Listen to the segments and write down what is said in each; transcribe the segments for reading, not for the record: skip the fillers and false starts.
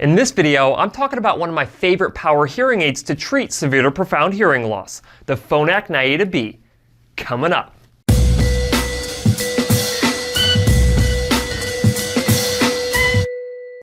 In this video, I'm talking about one of my favorite power hearing aids to treat severe to profound hearing loss, the Phonak Naida B. Coming up.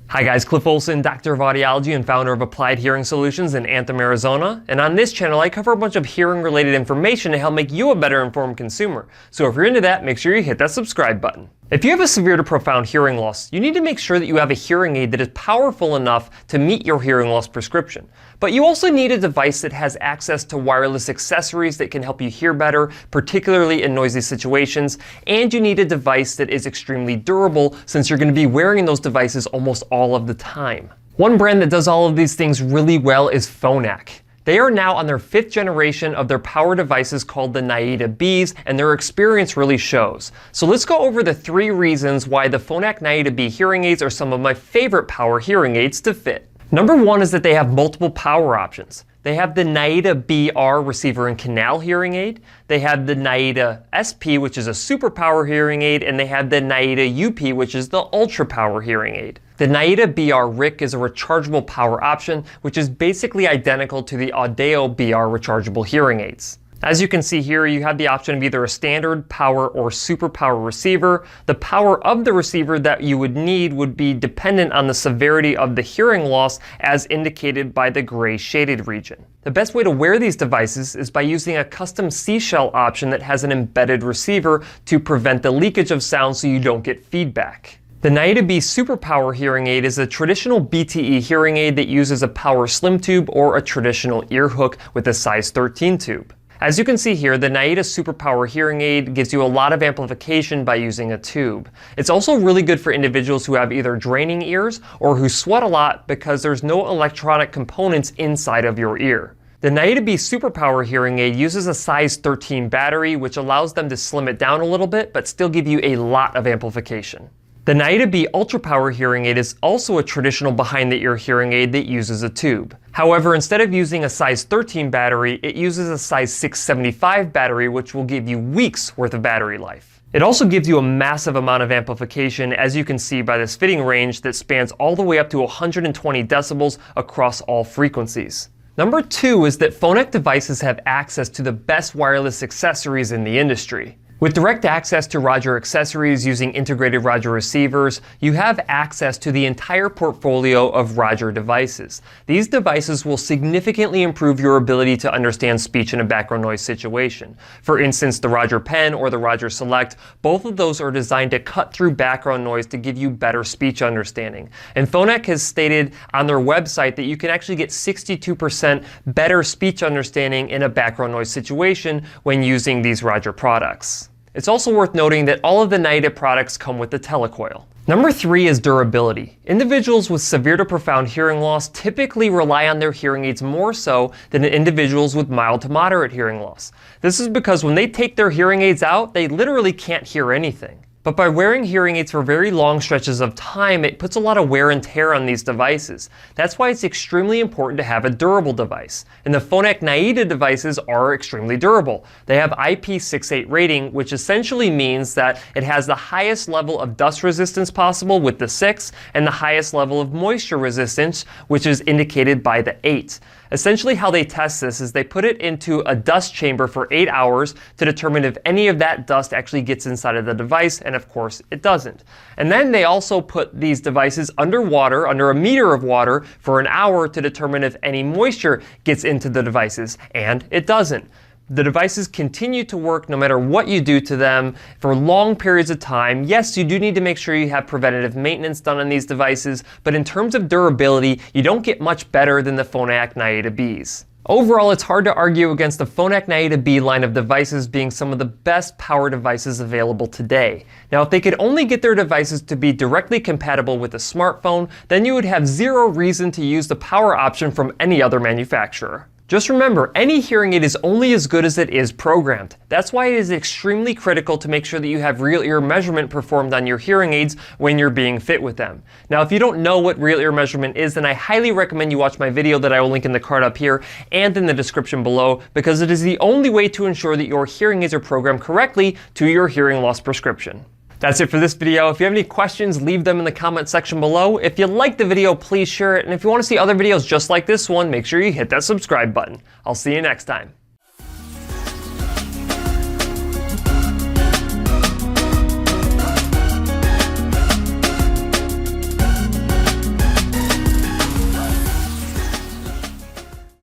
Hi guys, Cliff Olson, Doctor of Audiology and founder of Applied Hearing Solutions in Anthem, Arizona. And on this channel, I cover a bunch of hearing related information to help make you a better informed consumer. So if you're into that, make sure you hit that subscribe button. If you have a severe to profound hearing loss, you need to make sure that you have a hearing aid that is powerful enough to meet your hearing loss prescription. But you also need a device that has access to wireless accessories that can help you hear better, particularly in noisy situations. And you need a device that is extremely durable, since you're going to be wearing those devices almost all of the time. One brand that does all of these things really well is Phonak. They are now on their 5th generation of their power devices called the Naida Bs, and their experience really shows. So let's go over the 3 reasons why the Phonak Naida B hearing aids are some of my favorite power hearing aids to fit. Number 1 is that they have multiple power options. They have the Naida B R receiver and canal hearing aid. They have the Naida SP, which is a super power hearing aid, and they have the Naida UP, which is the ultra power hearing aid. The Naida B R RIC is a rechargeable power option, which is basically identical to the Audeo B R rechargeable hearing aids. As you can see here, you have the option of either a standard power or super power receiver. The power of the receiver that you would need would be dependent on the severity of the hearing loss, as indicated by the gray shaded region. The best way to wear these devices is by using a custom seashell option that has an embedded receiver to prevent the leakage of sound so you don't get feedback. The Naida B Super Power hearing aid is a traditional BTE hearing aid that uses a power slim tube or a traditional ear hook with a size 13 tube. As you can see here, the Naida Super Power hearing aid gives you a lot of amplification by using a tube. It's also really good for individuals who have either draining ears or who sweat a lot because there's no electronic components inside of your ear. The Naida B Super Power hearing aid uses a size 13 battery, which allows them to slim it down a little bit but still give you a lot of amplification. The Naida B Ultra Power hearing aid is also a traditional behind-the-ear hearing aid that uses a tube. However, instead of using a size 13 battery, it uses a size 675 battery, which will give you weeks worth of battery life. It also gives you a massive amount of amplification, as you can see by this fitting range that spans all the way up to 120 decibels across all frequencies. Number 2 is that Phonak devices have access to the best wireless accessories in the industry. With direct access to Roger accessories using integrated Roger receivers, you have access to the entire portfolio of Roger devices. These devices will significantly improve your ability to understand speech in a background noise situation. For instance, the Roger Pen or the Roger Select, both of those are designed to cut through background noise to give you better speech understanding. And Phonak has stated on their website that you can actually get 62% better speech understanding in a background noise situation when using these Roger products. It's also worth noting that all of the Naida products come with the telecoil. Number 3 is durability. Individuals with severe to profound hearing loss typically rely on their hearing aids more so than individuals with mild to moderate hearing loss. This is because when they take their hearing aids out, they literally can't hear anything. But by wearing hearing aids for very long stretches of time, it puts a lot of wear and tear on these devices. That's why it's extremely important to have a durable device. And the Phonak Naida devices are extremely durable. They have IP68 rating, which essentially means that it has the highest level of dust resistance possible with the 6, and the highest level of moisture resistance, which is indicated by the 8. Essentially how they test this is they put it into a dust chamber for 8 hours to determine if any of that dust actually gets inside of the device, and of course it doesn't. And then they also put these devices underwater, under a meter of water, for an hour to determine if any moisture gets into the devices, and it doesn't. The devices continue to work no matter what you do to them for long periods of time. Yes, you do need to make sure you have preventative maintenance done on these devices, but in terms of durability, you don't get much better than the Phonak Naida Bs. Overall, it's hard to argue against the Phonak Naida B line of devices being some of the best power devices available today. Now, if they could only get their devices to be directly compatible with a smartphone, then you would have zero reason to use the power option from any other manufacturer. Just remember, any hearing aid is only as good as it is programmed. That's why it is extremely critical to make sure that you have real ear measurement performed on your hearing aids when you're being fit with them. Now, if you don't know what real ear measurement is, then I highly recommend you watch my video that I will link in the card up here and in the description below, because it is the only way to ensure that your hearing aids are programmed correctly to your hearing loss prescription. That's it for this video. If you have any questions, leave them in the comment section below. If you liked the video, please share it. And if you want to see other videos just like this one, make sure you hit that subscribe button. I'll see you next time.